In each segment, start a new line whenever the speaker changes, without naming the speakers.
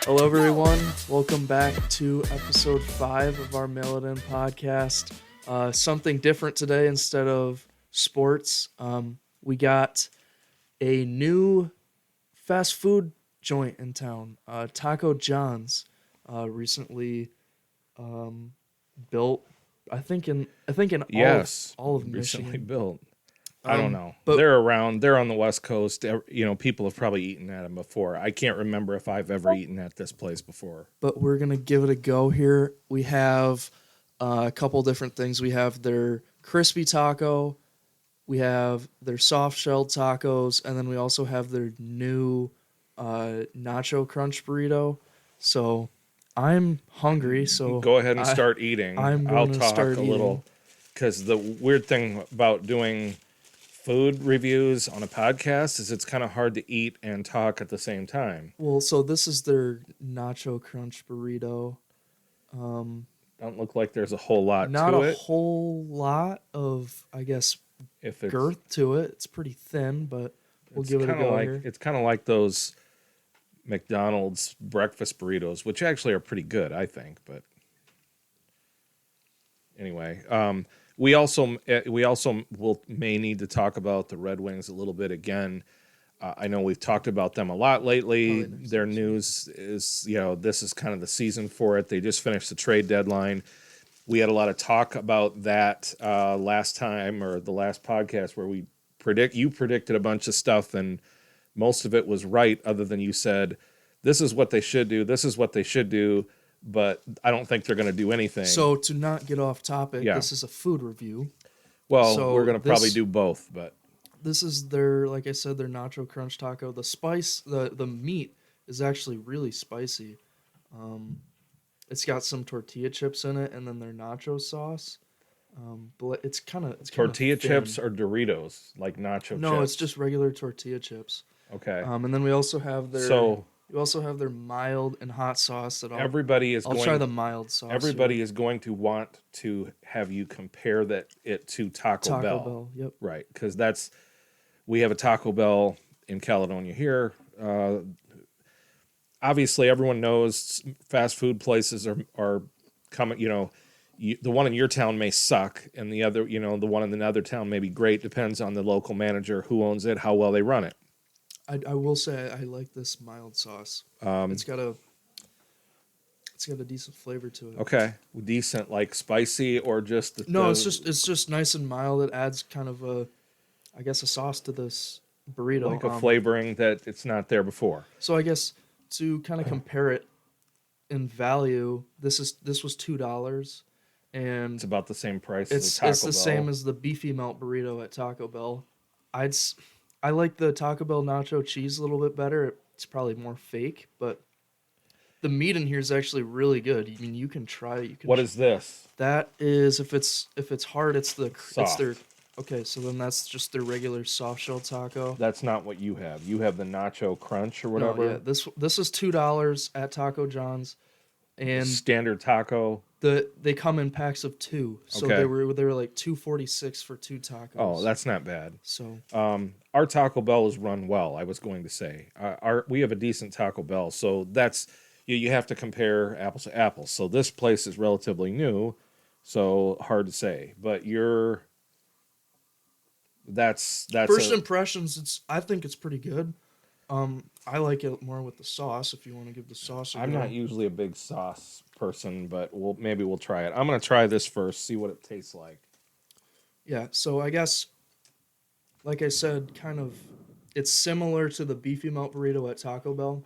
Hello, everyone. Welcome back to episode 5 of our Mail It In podcast. Something different today instead of sports. We got a new fast food joint in town, Taco John's, recently built. I think in
Yes,
all of
recently
Michigan.
built. I don't know.
But
They're around. They're on the West Coast. People have probably eaten at them before. I can't remember if I've ever eaten at this place before.
but we're gonna give it a go here. We have a couple different things. We have their crispy taco, we have their soft shell tacos, and then we also have their new nacho crunch burrito. So I'm hungry. So
Go ahead and start eating.
I'm
I'll
going to
talk
start
a little because the weird thing about doing food reviews on a podcast is it's kind of hard to eat and talk at the same time.
Well, so this is their nacho crunch burrito.
Don't look like there's a whole lot
Not
to
a
it.
whole lot of, I guess,
If it's
girth to it. It's pretty thin, but we'll give it a go here.
It's kind of like those McDonald's breakfast burritos, which actually are pretty good, I think. But anyway, we also may need to talk about the Red Wings a little bit again. I know we've talked about them a lot lately. Their news is, this is kind of the season for it. They just finished the trade deadline. We had a lot of talk about that last time, or the last podcast, where you predicted a bunch of stuff, and most of it was right, other than you said, this is what they should do, this is what they should do, but I don't think they're going to do anything.
So to not get off topic,
Yeah.
This is a food review.
Well,
so
we're going to probably do both, but
this is their, like I said, their nacho crunch taco. The spice, the meat is actually really spicy. It's got some tortilla chips in it, and then their nacho sauce. But it's kind of
tortilla chips or Doritos, like nacho chips?
No, it's just regular tortilla chips.
Okay.
And then we also have their mild and hot sauce that I'll try the mild sauce.
Everybody is going to want to have you compare it to Taco Bell.
Yep.
Right, because we have a Taco Bell in Caledonia here. Obviously, everyone knows fast food places are coming. The one in your town may suck, and the one in another town may be great. Depends on the local manager, who owns it, how well they run it.
I will say I like this mild sauce. It's got a decent flavor to it.
Okay, decent, like spicy or just
it's just nice and mild. It adds kind of a sauce to this burrito,
like a flavoring that it's not there before.
So I guess to kind of compare it in value, this was $2, and
it's about the same price as
it's
Taco Bell.
It's the same as the beefy melt burrito at Taco Bell. I like the Taco Bell nacho cheese a little bit better. It's probably more fake, but the meat in here is actually really good. I mean, you can try it.
What is this?
That is, if it's hard, it's
soft.
Okay, so then that's just their regular soft shell taco.
That's not what you have. You have the nacho crunch or whatever.
No, yeah, this is $2 at Taco John's, and
standard taco.
They come in packs of 2, so
okay.
they were like $2.46 for 2 tacos.
Oh, that's not bad.
So
our Taco Bell is run well. I was going to say we have a decent Taco Bell, so that's you have to compare apples to apples. So this place is relatively new, so hard to say. But that's
first impressions. I think it's pretty good. I like it more with the sauce. If you want to give the sauce a
I'm
go.
not usually a big sauce person, but maybe we'll try it. I'm gonna try this first, see what it tastes like.
Yeah, so I guess, like I said, kind of, it's similar to the beefy melt burrito at Taco Bell.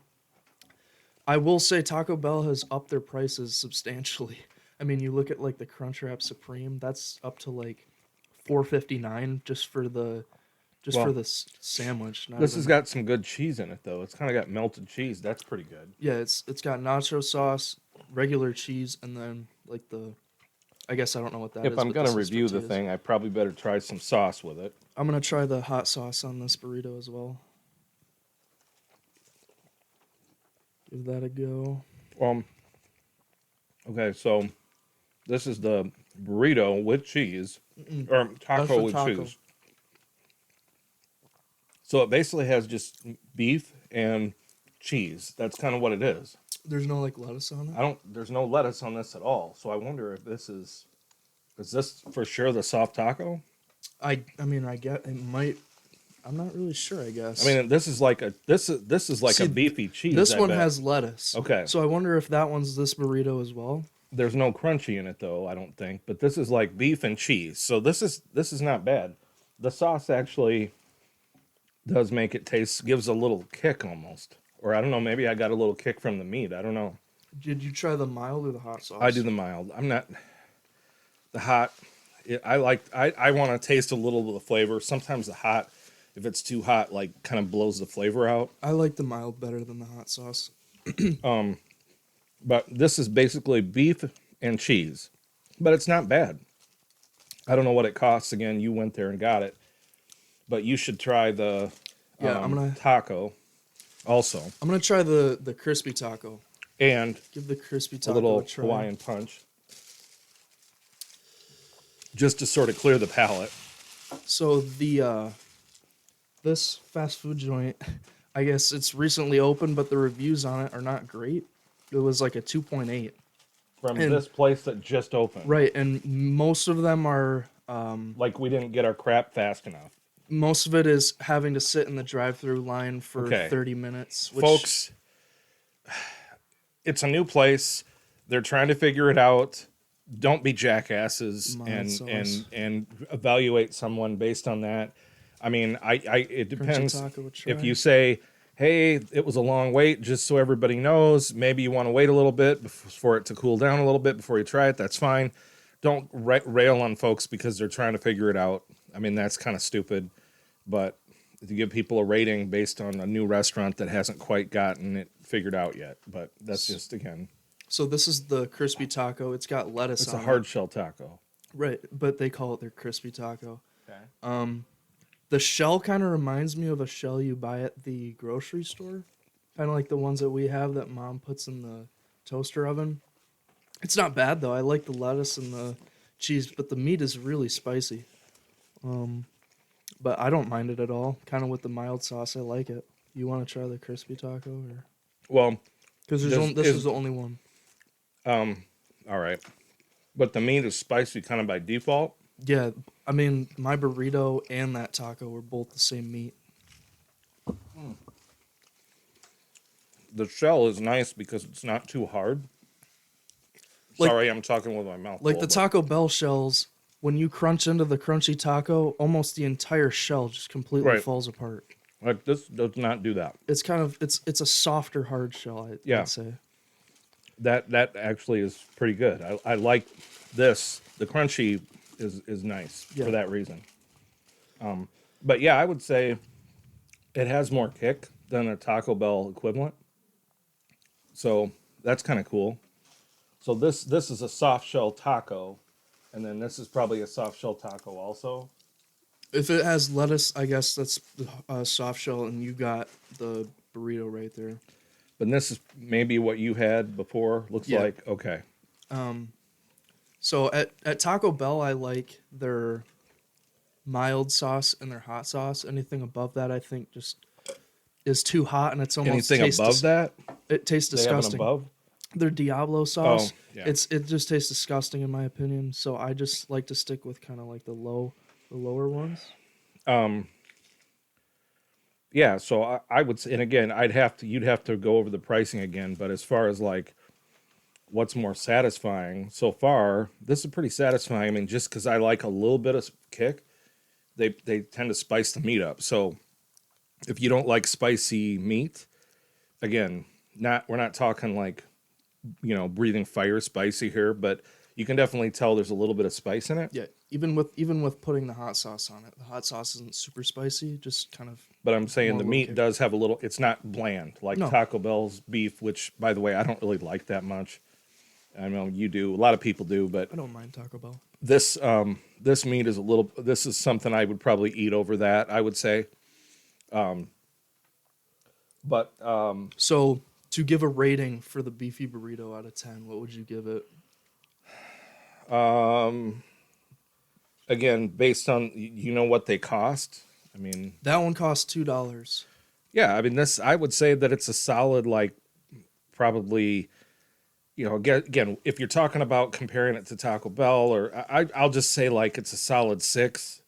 I will say Taco Bell has upped their prices substantially. I mean, you look at like the Crunchwrap Supreme, that's up to like $4.59 just for the sandwich.
This has got some good cheese in it, though. It's kind of got melted cheese. That's pretty good.
Yeah, it's got nacho sauce, regular cheese, and then like I guess I don't know what that is.
If I'm going to review the thing, I probably better try some sauce with it.
I'm going to try the hot sauce on this burrito as well. Give that a go.
Okay, so this is the burrito with cheese, or taco with cheese. So it basically has just beef and cheese. That's kind of what it is.
There's no like lettuce on it.
There's no lettuce on this at all. So I wonder if is this for sure the soft taco?
I mean, I get it might. I'm not really sure. I guess.
I mean, this is like
See,
a beefy cheese.
this
I
one
bet.
has lettuce.
Okay.
So I wonder if that one's this burrito as well.
There's no crunchy in it though, I don't think. But this is like beef and cheese. So this is not bad. The sauce actually does make it taste, gives a little kick almost. Or I don't know, maybe I got a little kick from the meat. I don't know.
Did you try the mild or the hot sauce?
I do the mild. I'm not the hot. I want to taste a little of the flavor. Sometimes the hot, if it's too hot, like kind of blows the flavor out.
I like the mild better than the hot sauce.
But this is basically beef and cheese. But it's not bad. I don't know what it costs. Again, you went there and got it. But you should try the taco also.
I'm gonna try the crispy taco.
And
Give the crispy
a
taco
little
try.
Hawaiian punch. Just to sort of clear the palate.
So the this fast food joint, I guess it's recently opened, but the reviews on it are not great. It was like a 2.8.
From this place that just opened.
Right, and most of them are
like we didn't get our crap fast enough.
most of it is having to sit in the drive-through line for
Okay.
30 minutes. Which,
Folks, it's a new place. They're trying to figure it out. Don't be jackasses
Mild sauce.
and evaluate someone based on that. I mean, it depends.
taco would try.
If you say, "Hey, it was a long wait," just so everybody knows, maybe you want to wait a little bit for it to cool down a little bit before you try it. That's fine. Don't rail on folks because they're trying to figure it out. I mean, that's kind of stupid. But to give people a rating based on a new restaurant that hasn't quite gotten it figured out yet. But that's just, again,
So this is the crispy taco. It's got lettuce
it's
on
a
it.
hard shell taco.
Right, but they call it their crispy taco.
Okay.
The shell kind of reminds me of a shell you buy at the grocery store. Kind of like the ones that we have that Mom puts in the toaster oven. It's not bad though. I like the lettuce and the cheese, but the meat is really spicy. But I don't mind it at all. Kind of with the mild sauce, I like it. You want to try the crispy taco, or
Well,
because this is the only one.
all right. But the meat is spicy kind of by default.
Yeah, I mean my burrito and that taco were both the same meat.
The shell is nice because it's not too hard.
Like-
Sorry, I'm talking with my mouth
Like
full,
the
but-
Taco Bell shells, when you crunch into the crunchy taco, almost the entire shell just completely
Right.
falls apart.
Like this does not do that.
It's kind of it's a softer hard shell,
Yeah.
I'd say.
That actually is pretty good. I like this. The crunchy is nice
Yeah.
for that reason. But yeah, I would say it has more kick than a Taco Bell equivalent. So that's kind of cool. So this is a soft shell taco, and then this is probably a soft shell taco also.
If it has lettuce, I guess that's the soft shell, and you got the burrito right there.
But this is maybe what you had before. Looks
Yeah.
like okay.
So at Taco Bell, I like their mild sauce and their hot sauce. Anything above that, I think, just is too hot, and it's almost
Anything above that?
It tastes
They have an
disgusting.
above.
Their Diablo sauce,
yeah.
it just tastes disgusting in my opinion. So I just like to stick with kind of like the lower ones.
Yeah, so I would say, and again, you'd have to go over the pricing again, but as far as like what's more satisfying so far, this is pretty satisfying. I mean, just because I like a little bit of kick, they tend to spice the meat up. So if you don't like spicy meat, again, we're not talking like, breathing fire spicy here, but you can definitely tell there's a little bit of spice in it.
Yeah, even with putting the hot sauce on it, the hot sauce isn't super spicy, just kind of.
But I'm saying
More
the
little
meat
kick.
does have a little. It's not bland like
No.
Taco Bell's beef, which, by the way, I don't really like that much. I know you do. A lot of people do, but
I don't mind Taco Bell.
this meat is a little. This is something I would probably eat over that. I would say.
So to give a rating for the beefy burrito out of 10, what would you give it?
Again, based on what they cost. I mean,
That one costs $2.
yeah. I mean, I would say that it's a solid like probably, again, if you're talking about comparing it to Taco Bell, or I'll just say like it's a solid 6.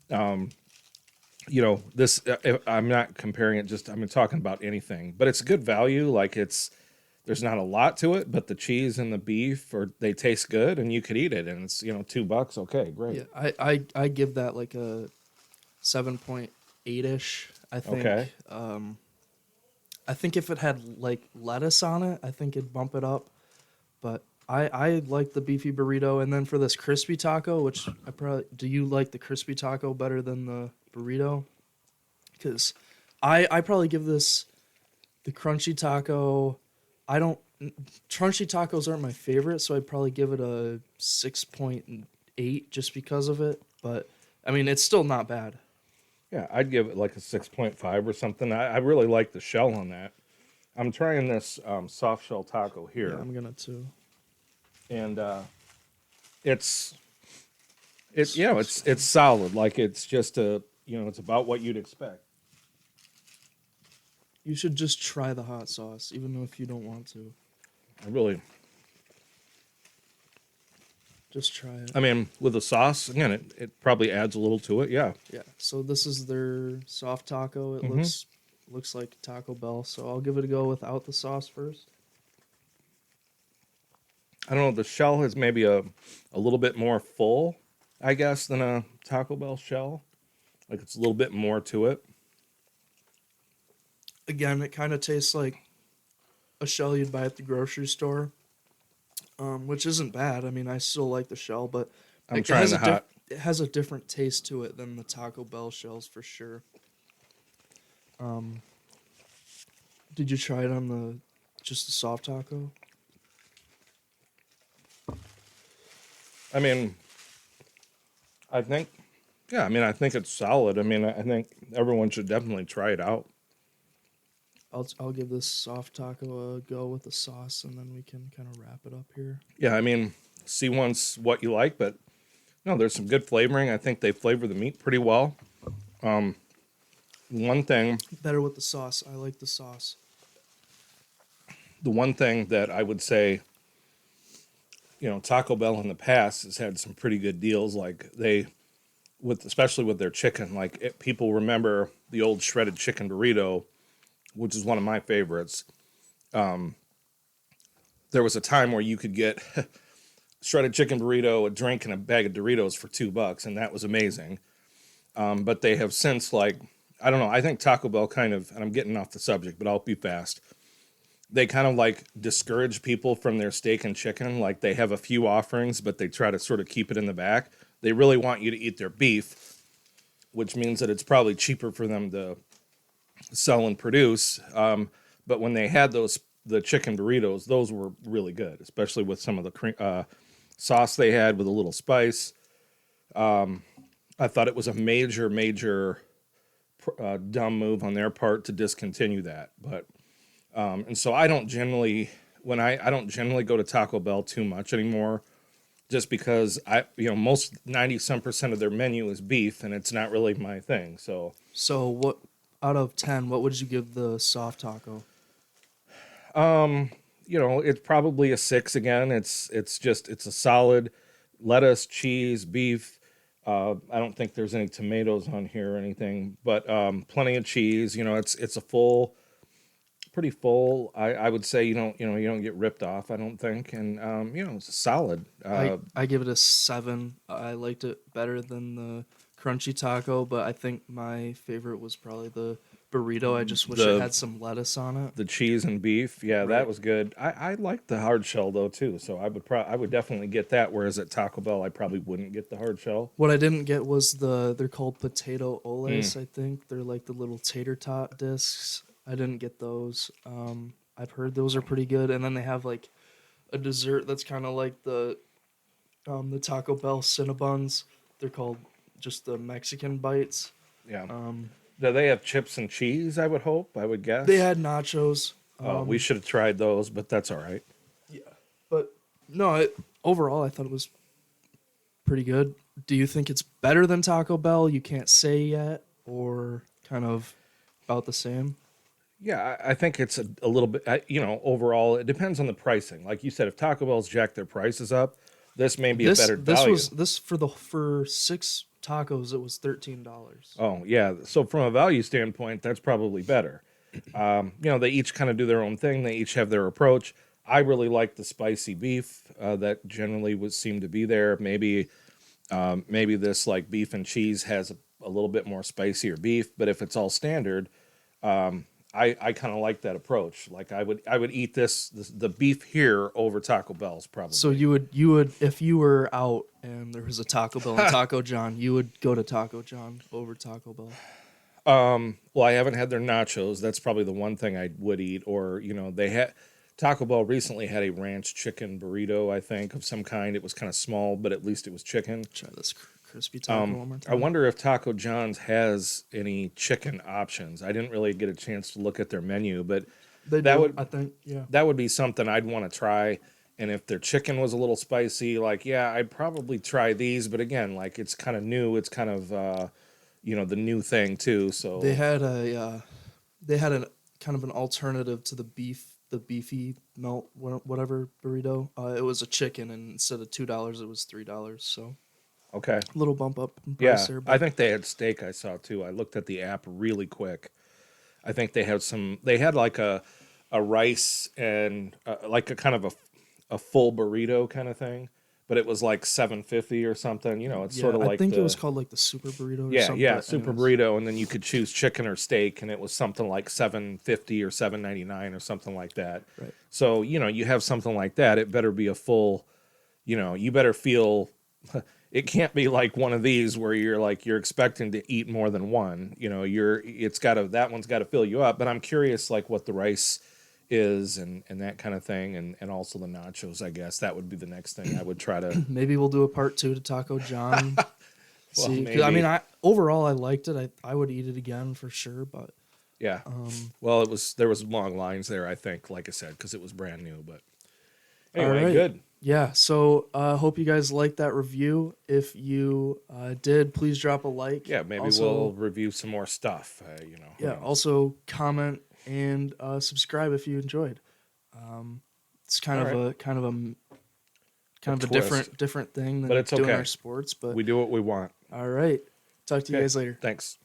This I'm not comparing it, just I'm talking about anything, but it's good value. Like there's not a lot to it, but the cheese and the beef they taste good, and you could eat it, and it's $2. Okay, great.
Yeah, I give that like a 7.8 ish. I think.
Okay.
I think if it had like lettuce on it, I think it'd bump it up. But I like the beefy burrito, and then for this crispy taco, which I probably do you like the crispy taco better than the burrito? Because I probably give this the crunchy taco. I don't crunchy tacos aren't my favorite, so I'd probably give it a 6.8 just because of it. But I mean, it's still not bad.
Yeah, I'd give it like a 6.5 or something. I really like the shell on that. I'm trying this soft shell taco here,
Yeah, I'm gonna too.
and it's it's solid. Like it's just it's about what you'd expect.
You should just try the hot sauce, even if you don't want to.
I really,
Just try it.
I mean, with the sauce, again, it probably adds a little to it. Yeah.
Yeah. So this is their soft taco. It looks like Taco Bell. So I'll give it a go without the sauce first.
I don't know. The shell is maybe a little bit more full, I guess, than a Taco Bell shell. Like it's a little bit more to it.
Again, it kind of tastes like a shell you'd buy at the grocery store, which isn't bad. I mean, I still like the shell, but
I'm trying the hot.
It has a different taste to it than the Taco Bell shells for sure. Did you try it on just the soft taco?
I mean, I think, yeah, I mean, I think it's solid. I mean, I think everyone should definitely try it out.
I'll give this soft taco a go with the sauce, and then we can kind of wrap it up here.
Yeah, I mean, see once what you like, but no, there's some good flavoring. I think they flavor the meat pretty well. One thing,
Better with the sauce. I like the sauce.
the one thing that I would say, Taco Bell in the past has had some pretty good deals. Like especially with their chicken, like people remember the old shredded chicken burrito, which is one of my favorites. There was a time where you could get shredded chicken burrito, a drink, and a bag of Doritos for $2, and that was amazing. But they have since, like, I don't know, I think Taco Bell kind of, and I'm getting off the subject, but I'll be fast. They kind of like discourage people from their steak and chicken. Like they have a few offerings, but they try to sort of keep it in the back. They really want you to eat their beef, which means that it's probably cheaper for them to sell and produce. But when they had the chicken burritos, those were really good, especially with some of the sauce they had with a little spice. I thought it was a major dumb move on their part to discontinue that. But and so I don't generally go to Taco Bell too much anymore, just because most 90% of their menu is beef, and it's not really my thing. So
what out of 10? What would you give the soft taco?
it's probably a 6 again. It's a solid lettuce, cheese, beef. I don't think there's any tomatoes on here or anything, but plenty of cheese. It's a pretty full. I would say you don't get ripped off. I don't think, and it's solid.
I give it a 7. I liked it better than the crunchy taco, but I think my favorite was probably the burrito. I just wish it had some lettuce on it.
The cheese and beef, yeah,
Right.
that was good. I liked the hard shell though too, so I would definitely get that. Whereas at Taco Bell, I probably wouldn't get the hard shell.
What I didn't get was they're called potato oles, I think. They're like the little tater tot discs. I didn't get those. I've heard those are pretty good. And then they have like a dessert that's kind of like the Taco Bell Cinnabons. They're called just the Mexican bites.
Yeah. Do they have chips and cheese? I would hope. I would guess
They had nachos.
we should have tried those, but that's all right.
Yeah, but no. Overall, I thought it was pretty good. Do you think it's better than Taco Bell? You can't say yet, or kind of about the same.
Yeah, I think it's a little bit, overall, it depends on the pricing. Like you said, if Taco Bell's jacked their prices up, this may be a better value.
This for 6 tacos it was $13.
Oh, yeah. So from a value standpoint, that's probably better. They each kind of do their own thing. They each have their approach. I really like the spicy beef that generally would seem to be there. Maybe this like beef and cheese has a little bit more spicier beef, but if it's all standard, I kind of like that approach. Like I would eat the beef here over Taco Bell's probably.
So you would if you were out and there was a Taco Bell and Taco John, you would go to Taco John over Taco Bell.
Well, I haven't had their nachos. That's probably the one thing I would eat. Or they had Taco Bell recently had a ranch chicken burrito, I think, of some kind. It was kind of small, but at least it was chicken.
Try this crispy taco one more time.
I wonder if Taco John's has any chicken options. I didn't really get a chance to look at their menu, but
I think, yeah.
that would be something I'd want to try. And if their chicken was a little spicy, like, yeah, I'd probably try these. But again, like, it's kind of new. It's kind of, the new thing too. So
They had a kind of an alternative to the beefy melt whatever burrito. It was a chicken, and instead of $2, it was $3. So
okay,
a little bump up in
yeah,
price there.
I think they had steak. I saw too. I looked at the app really quick. I think they had some. They had like a rice and like a kind of a full burrito kind of thing, but it was like $7.50 or something. It's sort of like
I think it was called like the super burrito. Or something,
yeah,
but
super
anyways.
burrito, and then you could choose chicken or steak, and it was something like $7.50 or $7.99 or something like that.
Right.
So you have something like that. It better be a full. You better feel. It can't be like one of these where you're expecting to eat more than one. That one's got to fill you up. But I'm curious, like what the rice is and that kind of thing, and also the nachos. I guess that would be the next thing I would try to.
Maybe we'll do a part 2 to Taco John.
Well,
See, 'cause,
maybe.
I mean, overall I liked it. I would eat it again for sure. But
Yeah. Well, there was long lines there. I think, like I said, because it was brand new. But anyway,
all right.
good.
Yeah. So hope you guys liked that review. If you did, please drop a like.
Yeah, maybe
Also,
we'll review some more stuff. Who
Yeah.
knows?
Also, comment and subscribe if you enjoyed. It's kind
All
of
right.
a kind of a
twist.
different thing than
But it's
doing
okay.
our sports. But
We do what we want.
all right. Talk to you
Okay.
guys later.
Thanks.